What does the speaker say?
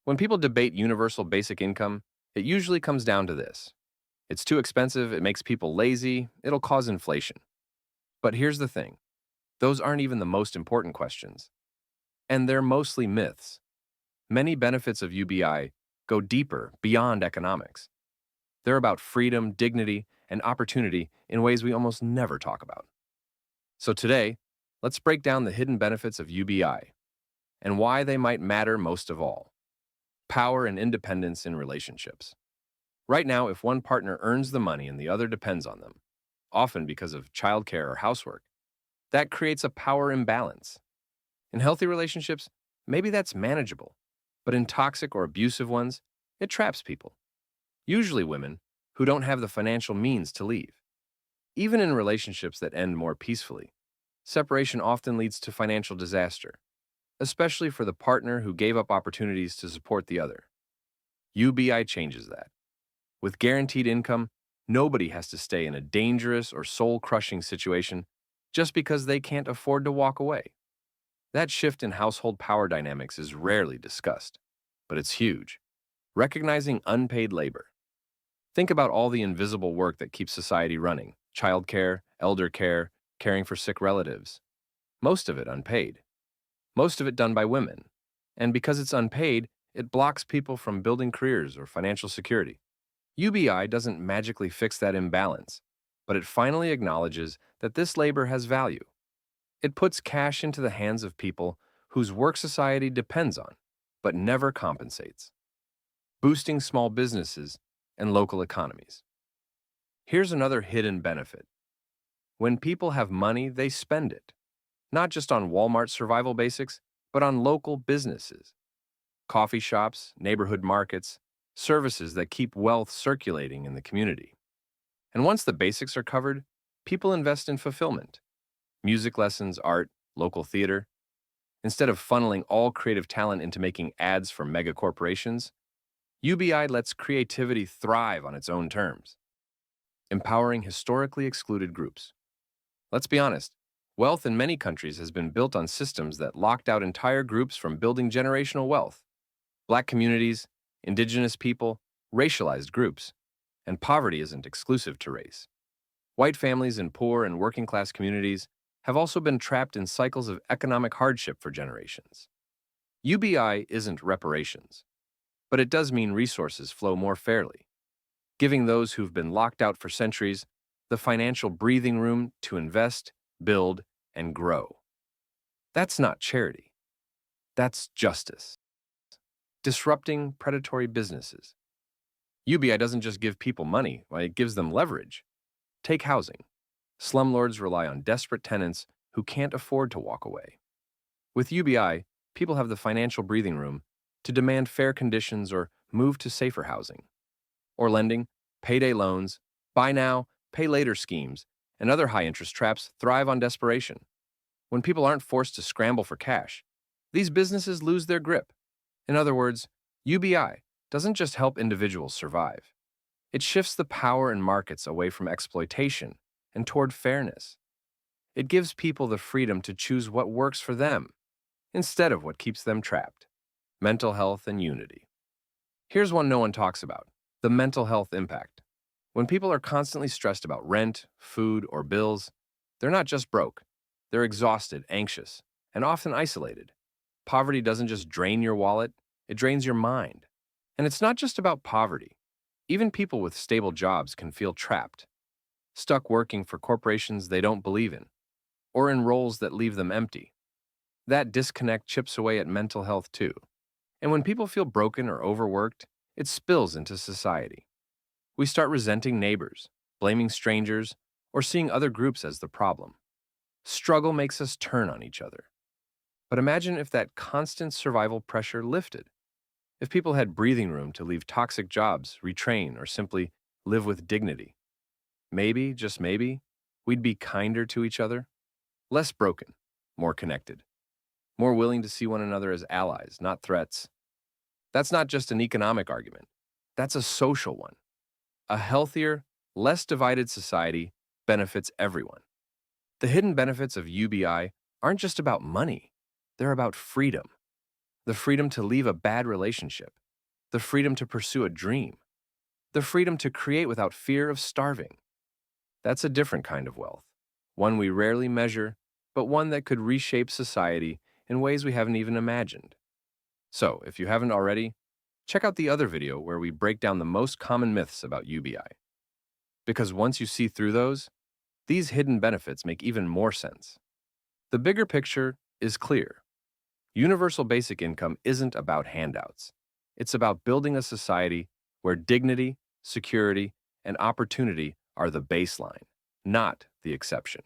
When people debate universal basic income, it usually comes down to this. It's too expensive, it makes people lazy, it'll cause inflation. But here's the thing, those aren't even the most important questions. And they're mostly myths. Many benefits of UBI go deeper, beyond economics. They're about freedom, dignity, and opportunity in ways we almost never talk about. So today, let's break down the hidden benefits of UBI and why they might matter most of all. Power and independence in relationships. Right now, if one partner earns the money and the other depends on them, often because of childcare or housework, that creates a power imbalance. In healthy relationships, maybe that's manageable, but in toxic or abusive ones, it traps people, usually women who don't have the financial means to leave. Even in relationships that end more peacefully, separation often leads to financial disaster, especially for the partner who gave up opportunities to support the other. UBI changes that. With guaranteed income, nobody has to stay in a dangerous or soul-crushing situation just because they can't afford to walk away. That shift in household power dynamics is rarely discussed, but it's huge. Recognizing unpaid labor. Think about all the invisible work that keeps society running: childcare, elder care, caring for sick relatives. Most of it unpaid. Most of it done by women. And because it's unpaid, it blocks people from building careers or financial security. UBI doesn't magically fix that imbalance, but it finally acknowledges that this labor has value. It puts cash into the hands of people whose work society depends on, but never compensates, boosting small businesses and local economies. Here's another hidden benefit. When people have money, they spend it, not just on Walmart survival basics, but on local businesses, coffee shops, neighborhood markets, services that keep wealth circulating in the community. And once the basics are covered, people invest in fulfillment: music lessons, art, local theater. Instead of funneling all creative talent into making ads for mega corporations, UBI lets creativity thrive on its own terms, empowering historically excluded groups. Let's be honest, wealth in many countries has been built on systems that locked out entire groups from building generational wealth. Black communities, indigenous people, racialized groups, and poverty isn't exclusive to race. White families in poor and working class communities have also been trapped in cycles of economic hardship for generations. UBI isn't reparations, but it does mean resources flow more fairly, giving those who've been locked out for centuries the financial breathing room to invest, build, and grow. That's not charity. That's justice. Disrupting predatory businesses. UBI doesn't just give people money, it gives them leverage. Take housing. Slumlords rely on desperate tenants who can't afford to walk away. With UBI, people have the financial breathing room to demand fair conditions or move to safer housing. Or lending, payday loans, buy now, pay later schemes, and other high-interest traps thrive on desperation. When people aren't forced to scramble for cash, these businesses lose their grip. In other words, UBI doesn't just help individuals survive. It shifts the power in markets away from exploitation and toward fairness. It gives people the freedom to choose what works for them instead of what keeps them trapped. Mental health and unity. Here's one no one talks about: the mental health impact. When people are constantly stressed about rent, food, or bills, they're not just broke. They're exhausted, anxious, and often isolated. Poverty doesn't just drain your wallet, it drains your mind. And it's not just about poverty. Even people with stable jobs can feel trapped, stuck working for corporations they don't believe in, or in roles that leave them empty. That disconnect chips away at mental health too. And when people feel broken or overworked, it spills into society. We start resenting neighbors, blaming strangers, or seeing other groups as the problem. Struggle makes us turn on each other. But imagine if that constant survival pressure lifted. If people had breathing room to leave toxic jobs, retrain, or simply live with dignity. Maybe, just maybe, we'd be kinder to each other, less broken, more connected, more willing to see one another as allies, not threats. That's not just an economic argument. That's a social one. A healthier, less divided society benefits everyone. The hidden benefits of UBI aren't just about money. They're about freedom. the freedom to leave a bad relationship, the freedom to pursue a dream, the freedom to create without fear of starving. That's a different kind of wealth, one we rarely measure, but one that could reshape society in ways we haven't even imagined. So, if you haven't already, check out the other video where we break down the most common myths about UBI. Because once you see through those, these hidden benefits make even more sense. The bigger picture is clear. Universal basic income isn't about handouts. It's about building a society where dignity, security, and opportunity are the baseline, not the exception.